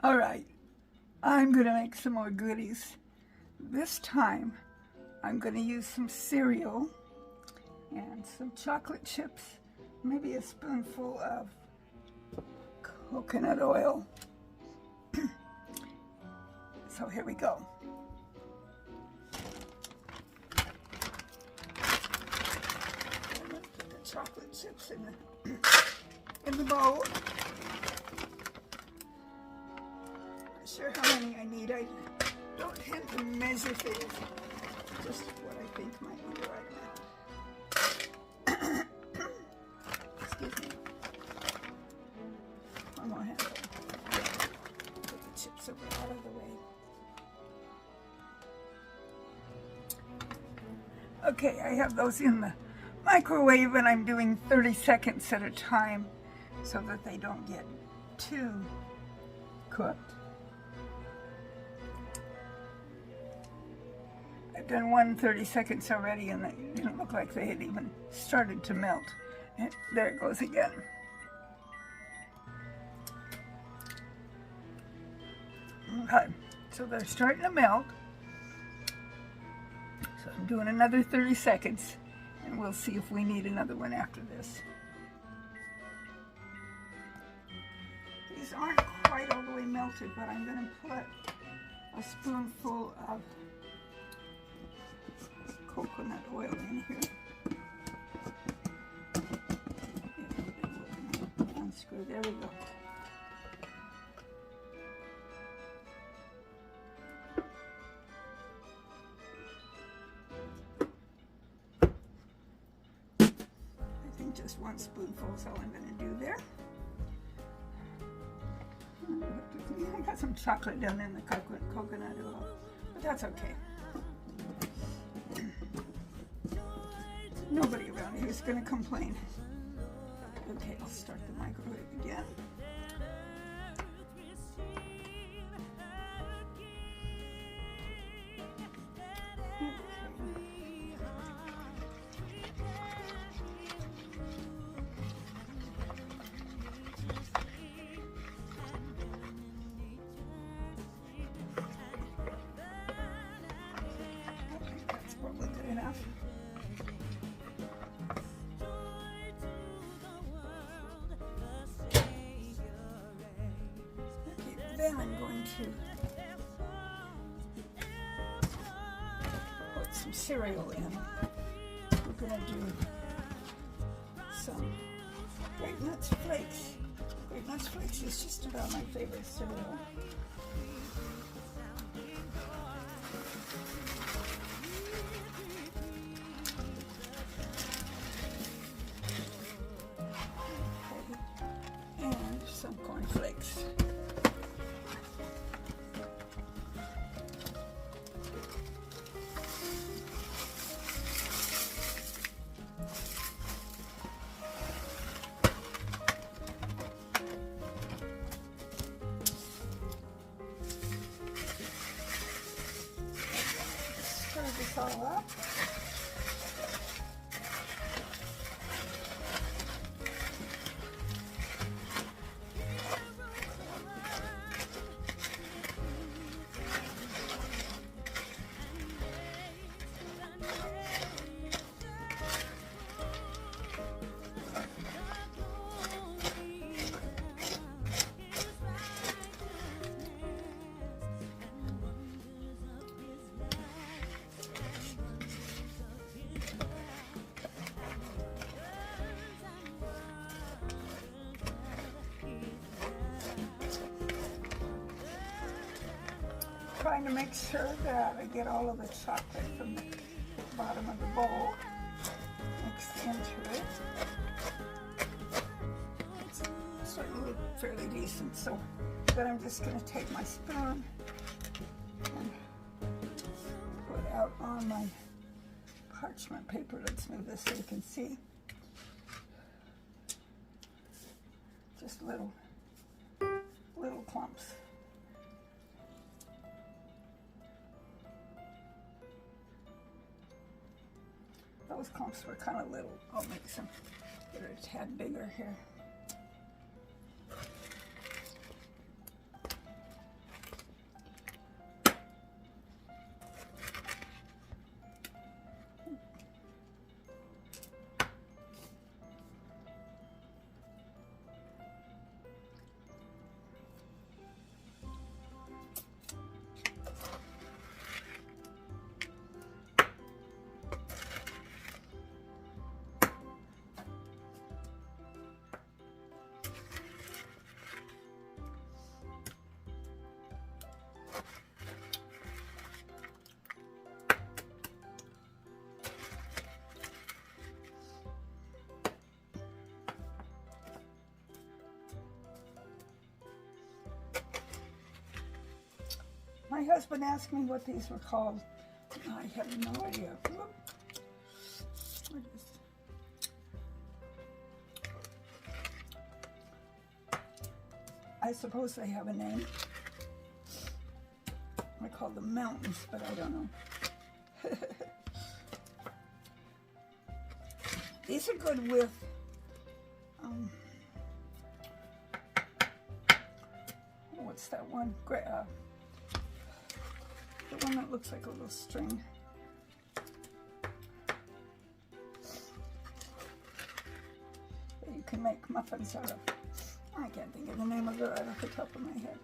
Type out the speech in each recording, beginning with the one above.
All right, I'm gonna make some more goodies. This time, I'm gonna use some cereal and some chocolate chips, maybe a spoonful of coconut oil. So here we go. Put the chocolate chips in the bowl. Not sure how many I need. I don't tend to measure things. Just what I think might be the right amount. Excuse me. One more handful. Put the chips over out of the way. Okay, I have those in the microwave and I'm doing 30 seconds at a time so that they don't get too cooked. I've done 30 seconds already and they didn't look like they had even started to melt. And there it goes again. Okay, so they're starting to melt. So I'm doing another 30 seconds and we'll see if we need another one after this. These aren't quite all the way melted, but I'm going to put a spoonful of coconut oil in here. Unscrew, there we go. I think just one spoonful is all I'm going to do there. I got some chocolate down in the coconut oil, but that's okay. Nobody around here is going to complain. Okay, I'll start the microwave again. That's probably good enough. Then I'm going to put some cereal in. We're going to do some Great Nuts Flakes. Great Nuts Flakes is just about my favorite cereal. Okay. And some corn flakes. Stir this all up. Trying to make sure that I get all of the chocolate from the bottom of the bowl mixed into it. It's starting to look fairly decent, so then I'm just going to take my spoon and put out on my parchment paper. Let's move this so you can see. Just little clumps. Those clumps were kind of little. I'll make some that are a tad bigger here. My husband asked me what these were called. I have no idea. What is... I suppose they have a name. I call them mountains, but I don't know. These are good with what's that one? The one that looks like a little string. That you can make muffins out of. I can't think of the name of it right off the top of my head.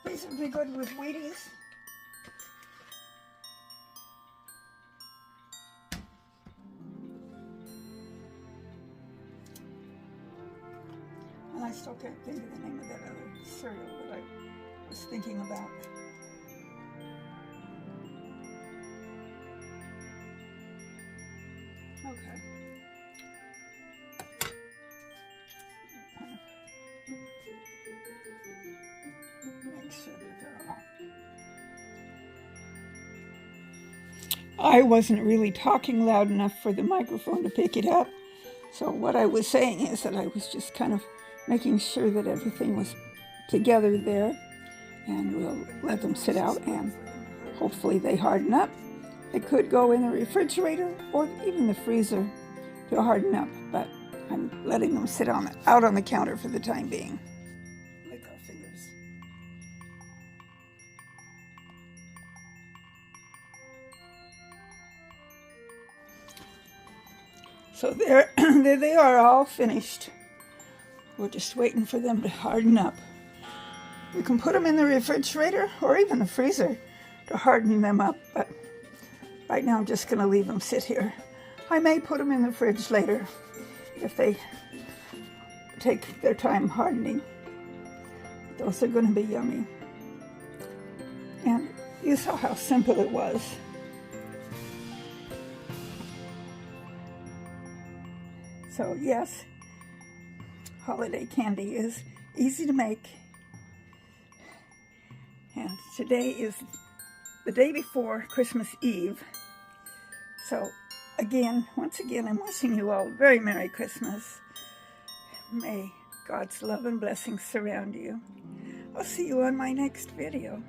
These would be good with Wheaties. And I still can't think of the name of that other cereal that I was thinking about. Okay. Make sure that they're all... I wasn't really talking loud enough for the microphone to pick it up. So what I was saying is that I was just kind of making sure that everything was together there. And we'll let them sit out and hopefully they harden up. They could go in the refrigerator or even the freezer to harden up, but I'm letting them sit out on the counter for the time being. Lick our fingers. So there they are, all finished. We're just waiting for them to harden up. We can put them in the refrigerator or even the freezer to harden them up, but right now I'm just going to leave them sit here. I may put them in the fridge later if they take their time hardening. Those are going to be yummy. And you saw how simple it was. So yes, holiday candy is easy to make. And today is the day before Christmas Eve. So again, once again, I'm wishing you all a very Merry Christmas. May God's love and blessings surround you. I'll see you on my next video.